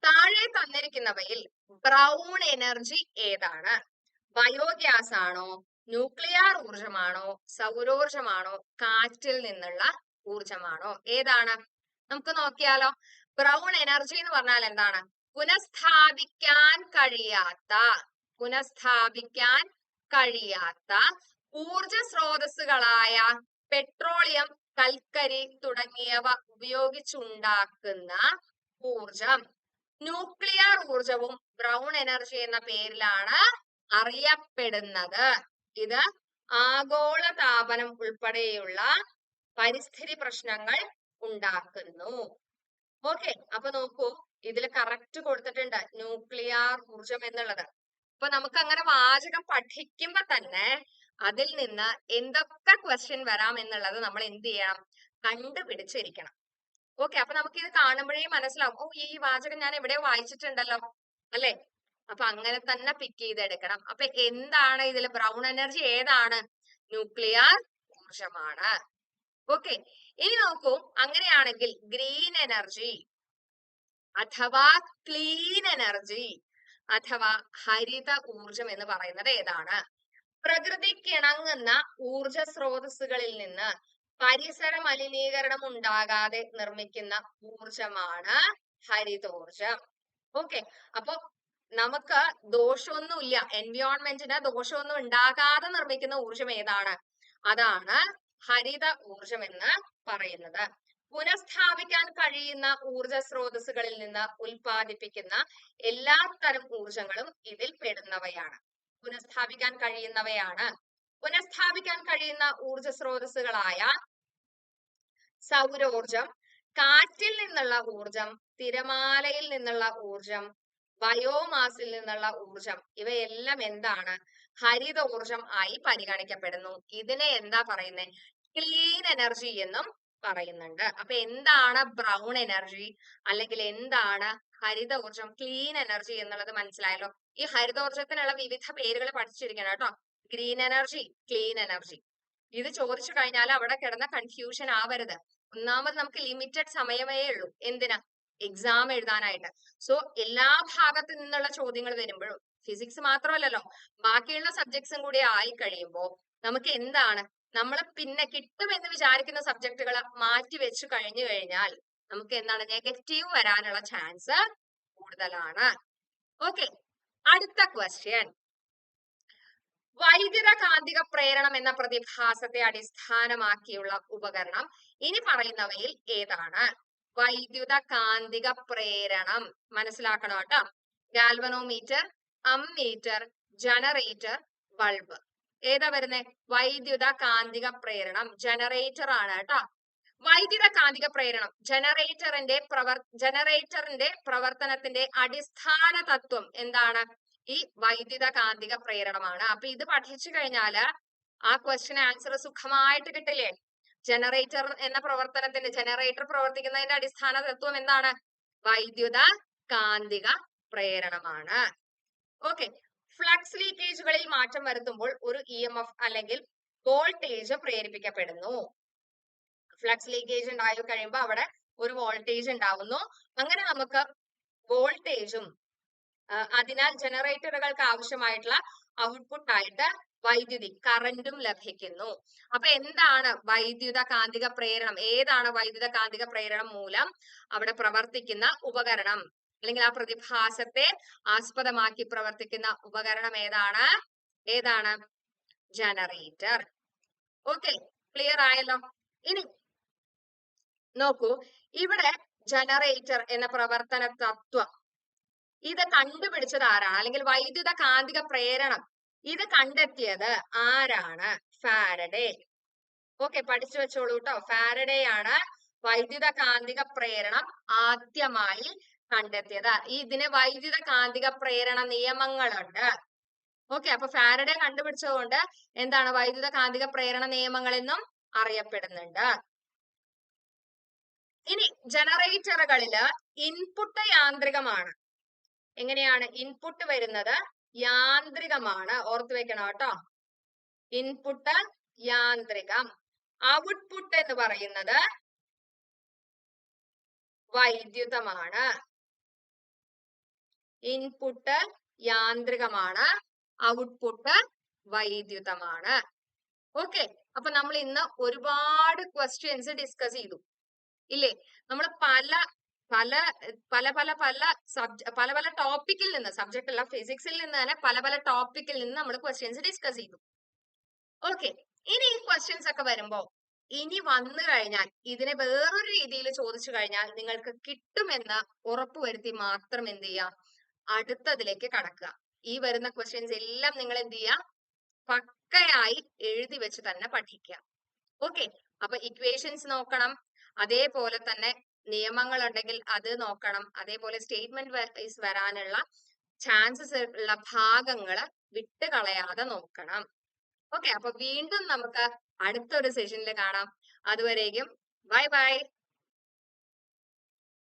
താഴെ തന്നിരിക്കുന്നവയിൽ ബ്രൗൺ എനർജി ഏതാണ്? ബയോഗ്യാസ് ആണോ, ന്യൂക്ലിയർ ഊർജമാണോ, സൗരോർജമാണോ, കാറ്റിൽ നിന്നുള്ള ഊർജമാണോ? ഏതാണ്? നമുക്ക് നോക്കിയാലോ. ബ്രൗൺ എനർജി എന്ന് പറഞ്ഞാൽ എന്താണ്? പുനഃസ്ഥാപിക്കാൻ കഴിയാത്ത ഊർജ സ്രോതസ്സുകളായ പെട്രോളിയം, കൽക്കരി തുടങ്ങിയവ ഉപയോഗിച്ചുണ്ടാക്കുന്ന ഊർജം. ന്യൂക്ലിയർ ഊർജവും ബ്രൗൺ എനർജി എന്ന പേരിലാണ് അറിയപ്പെടുന്നത്. ഇത് ആഗോള താപനം ഉൾപ്പെടെയുള്ള പരിസ്ഥിതി പ്രശ്നങ്ങൾ ഉണ്ടാക്കുന്നു. ഓക്കെ, അപ്പൊ നോക്കൂ, ഇതിൽ കറക്റ്റ് കൊടുത്തിട്ടുണ്ട് ന്യൂക്ലിയർ ഊർജം എന്നുള്ളത്. അപ്പൊ നമുക്ക് അങ്ങനെ വാചകം പഠിക്കുമ്പോ തന്നെ അതിൽ നിന്ന് എന്തൊക്കെ ക്വസ്റ്റ്യൻ വരാം എന്നുള്ളത് നമ്മൾ എന്ത് ചെയ്യണം, കണ്ടുപിടിച്ചിരിക്കണം. ഓക്കെ, അപ്പൊ നമുക്ക് ഇത് കാണുമ്പോഴേ മനസ്സിലാവും, ഓ ഈ വാചകം ഞാൻ എവിടെയോ വായിച്ചിട്ടുണ്ടല്ലോ അല്ലെ. അപ്പൊ അങ്ങനെ തന്നെ പിക്ക് ചെയ്തെടുക്കണം. അപ്പൊ എന്താണ് ഇതിൽ ബ്രൗൺ എനർജി? ഏതാണ്? ന്യൂക്ലിയർ ഊർജമാണ്. ഓക്കെ, ഇനി നോക്കൂ, അങ്ങനെയാണെങ്കിൽ ഗ്രീൻ എനർജി അഥവാ ക്ലീൻ എനർജി അഥവാ ഹരിത ഊർജം എന്ന് പറയുന്നത് ഏതാണ്? പ്രകൃതിക്കിണങ്ങുന്ന ഊർജ സ്രോതസ്സുകളിൽ നിന്ന് പരിസര മലിനീകരണം ഉണ്ടാകാതെ നിർമ്മിക്കുന്ന ഊർജമാണ് ഹരിതോർജം. ഓക്കെ, അപ്പൊ നമുക്ക് ദോഷമൊന്നുമില്ല, എൻവയോൺമെന്റിന് ദോഷമൊന്നും ഉണ്ടാകാതെ നിർമ്മിക്കുന്ന ഊർജം ഏതാണ്? അതാണ് ഹരിത ഊർജം എന്ന് പറയുന്നത്. പുനഃസ്ഥാപിക്കാൻ കഴിയുന്ന ഊർജ സ്രോതസ്സുകളിൽ നിന്ന് ഉൽപ്പാദിപ്പിക്കുന്ന എല്ലാ തരം ഊർജങ്ങളും ഇതിൽ പെടുന്നവയാണ്. പുനഃസ്ഥാപിക്കാൻ കഴിയുന്നവയാണ്. പുനഃസ്ഥാപിക്കാൻ കഴിയുന്ന ഊർജ സ്രോതസ്സുകളായ സൗരോർജം, കാറ്റിൽ നിന്നുള്ള ഊർജം, തിരമാലയിൽ നിന്നുള്ള ഊർജം, ബയോമാസിൽ നിന്നുള്ള ഊർജം, ഇവയെല്ലാം എന്താണ്? ഹരിതോർജം ആയി പരിഗണിക്കപ്പെടുന്നു. ഇതിനെ എന്താ പറയുന്നത്? ക്ലീൻ എനർജി എന്നും പറയുന്നുണ്ട്. അപ്പൊ എന്താണ് ബ്രൗൺ എനർജി അല്ലെങ്കിൽ എന്താണ് ഹരിത ഊർജം, ക്ലീൻ എനർജി എന്നുള്ളത് മനസ്സിലായല്ലോ. ഈ ഹരിതോർജത്തിനുള്ള വിവിധ പേരുകൾ പഠിച്ചിരിക്കണം കേട്ടോ. Green energy, clean energy. ഇത് ചോദിച്ചു കഴിഞ്ഞാൽ അവിടെ കിടന്ന കൺഫ്യൂഷൻ ആവരുത്. ഒന്നാമത് നമുക്ക് ലിമിറ്റഡ് സമയമേ ഉള്ളൂ. എന്തിനാ? എക്സാം എഴുതാനായിട്ട്. സോ എല്ലാ ഭാഗത്തു നിന്നുള്ള ചോദ്യങ്ങൾ വരുമ്പോഴും ഫിസിക്സ് മാത്രമല്ലല്ലോ, ബാക്കിയുള്ള സബ്ജക്ട്സും കൂടി ആയി കഴിയുമ്പോൾ നമുക്ക് എന്താണ്, നമ്മൾ പിന്നെ കിട്ടുമെന്ന് വിചാരിക്കുന്ന സബ്ജക്റ്റുകൾ മാറ്റി വെച്ച് കഴിഞ്ഞു കഴിഞ്ഞാൽ നമുക്ക് എന്താണ്, നെഗറ്റീവ് വരാനുള്ള ചാൻസ് കൂടുതലാണ്. ഓക്കെ, അടുത്ത ക്വസ്റ്റ്യൻ. വൈദ്യുത കാന്തിക പ്രേരണം എന്ന പ്രതിഭാസത്തെ അടിസ്ഥാനമാക്കിയുള്ള ഉപകരണം ഇനി പറയുന്നവയിൽ ഏതാണ്? വൈദ്യുത കാന്തിക പ്രേരണം മനസ്സിലാക്കണം കേട്ടോ. Galvanometer, ammeter, generator, bulb. ഏതാ വരുന്നത്? വൈദ്യുത കാന്തിക പ്രേരണം, ജനറേറ്റർ ആണ് കേട്ടോ. വൈദ്യുത കാന്തിക പ്രേരണം ജനറേറ്ററിന്റെ പ്രവർത്തനത്തിന്റെ അടിസ്ഥാന തത്വം എന്താണ്? ഈ വൈദ്യുത കാന്തിക പ്രേരണമാണ്. അപ്പൊ ഇത് പഠിച്ചു കഴിഞ്ഞാല് ആ ക്വസ്റ്റ്യൻ ആൻസർ സുഖമായിട്ട് കിട്ടില്ലേ? ജനറേറ്റർ എന്ന പ്രവർത്തനത്തിന്റെ, ജനറേറ്റർ പ്രവർത്തിക്കുന്നതിന്റെ അടിസ്ഥാന തത്വം എന്താണ്? വൈദ്യുത കാന്തിക പ്രേരണമാണ്. ഓക്കെ, ഫ്ലക്സ് ലീക്കേജുകളിൽ മാറ്റം വരുത്തുമ്പോൾ ഒരു EMF അല്ലെങ്കിൽ വോൾട്ടേജ് പ്രേരിപ്പിക്കപ്പെടുന്നു. ഫ്ലക്സ് ലീക്കേജ് ഉണ്ടായി കഴിയുമ്പോൾ അവിടെ ഒരു വോൾട്ടേജ് ഉണ്ടാവുന്നു. അങ്ങനെ നമുക്ക് വോൾട്ടേജും അതിനാൽ ജനറേറ്ററുകൾക്ക് ആവശ്യമായിട്ടുള്ള ഔട്ട്പുട്ട് ആയിട്ട് വൈദ്യുതി, കറന്റും ലഭിക്കുന്നു. അപ്പൊ എന്താണ് വൈദ്യുത കാന്തിക പ്രേരണം? ഏതാണ് വൈദ്യുത കാന്തിക പ്രേരണം മൂലം അവിടെ പ്രവർത്തിക്കുന്ന ഉപകരണം അല്ലെങ്കിൽ ആ പ്രതിഭാസത്തെ ആസ്പദമാക്കി പ്രവർത്തിക്കുന്ന ഉപകരണം ഏതാണ്? ഏതാണ്? ജനറേറ്റർ. ഓക്കെ, ക്ലിയർ ആയല്ലോ. ഇനി നോക്കൂ, ഇവിടെ ജനറേറ്റർ എന്ന പ്രവർത്തന തത്വം ഇത് കണ്ടുപിടിച്ചത് ആരാണ്? അല്ലെങ്കിൽ വൈദ്യുത കാന്തിക പ്രേരണം ഇത് കണ്ടെത്തിയത് ആരാണ്? ഫാരഡേ. ഓക്കെ, പഠിച്ചു വെച്ചോളൂ കേട്ടോ. ഫാരഡേ ആണ് വൈദ്യുത കാന്തിക പ്രേരണം ആദ്യമായി കണ്ടെത്തിയത്. ഇതിന് വൈദ്യുത കാന്തിക പ്രേരണ നിയമങ്ങളുണ്ട്. ഓക്കെ, അപ്പൊ ഫാരഡേ കണ്ടുപിടിച്ചതുകൊണ്ട് എന്താണ് വൈദ്യുത കാന്തിക പ്രേരണ നിയമങ്ങൾ എന്നും അറിയപ്പെടുന്നുണ്ട്. ഇനി ജനറേറ്ററുകളില് ഇൻപുട്ട് യാന്ത്രികമാണ്. എങ്ങനെയാണ് ഇൻപുട്ട് വരുന്നത്? യാന്ത്രികമാണ്. ഓർത്തു വെക്കണം കേട്ടോ. ഇൻപുട്ട് യാന്ത്രികം. ഔട്ട്പുട്ട് എന്ന് പറയുന്നത് വൈദ്യുതമാണ്. ഇൻപുട്ട് യാന്ത്രികമാണ്, ഔട്ട്പുട്ട് വൈദ്യുതമാണ്. ഓക്കെ, അപ്പൊ നമ്മൾ ഇന്ന് ഒരുപാട് ക്വസ്റ്റ്യൻസ് ഡിസ്കസ് ചെയ്തു ഇല്ലേ? നമ്മൾ പല പല പല പല പല പല പല ടോപ്പിക്കിൽ നിന്ന്, സബ്ജക്ട് അല്ല ഫിസിക്സിൽ നിന്ന് തന്നെ പല പല ടോപ്പിക്കിൽ നിന്ന് നമ്മൾ ക്വസ്റ്റ്യൻസ് ഡിസ്കസ് ചെയ്തു. ഓക്കെ, ഇനി ഈ ക്വസ്റ്റ്യൻസ് ഒക്കെ വരുമ്പോ ഇനി വന്നു കഴിഞ്ഞാൽ ഇതിനെ വേറൊരു രീതിയിൽ ചോദിച്ചു കഴിഞ്ഞാൽ നിങ്ങൾക്ക് കിട്ടുമെന്ന് ഉറപ്പുവരുത്തി മാത്രം എന്ത് ചെയ്യുക, അടുത്തതിലേക്ക് കടക്കുക. ഈ വരുന്ന ക്വസ്റ്റ്യൻസ് എല്ലാം നിങ്ങൾ എന്ത് ചെയ്യുക, പക്കയായി എഴുതി വെച്ച് തന്നെ പഠിക്കുക. ഓക്കെ, അപ്പൊ ഇക്വേഷൻസ് നോക്കണം, അതേപോലെ തന്നെ നിയമങ്ങൾ ഉണ്ടെങ്കിൽ അത് നോക്കണം, അതേപോലെ സ്റ്റേറ്റ്മെന്റ് വൈസ് വരാനുള്ള ചാൻസസ് ഉള്ള ഭാഗങ്ങള് വിട്ട് കളയാതെ നോക്കണം. ഓക്കെ, അപ്പൊ വീണ്ടും നമുക്ക് അടുത്തൊരു സെഷനിൽ കാണാം. അതുവരേക്കും ബൈ ബൈ.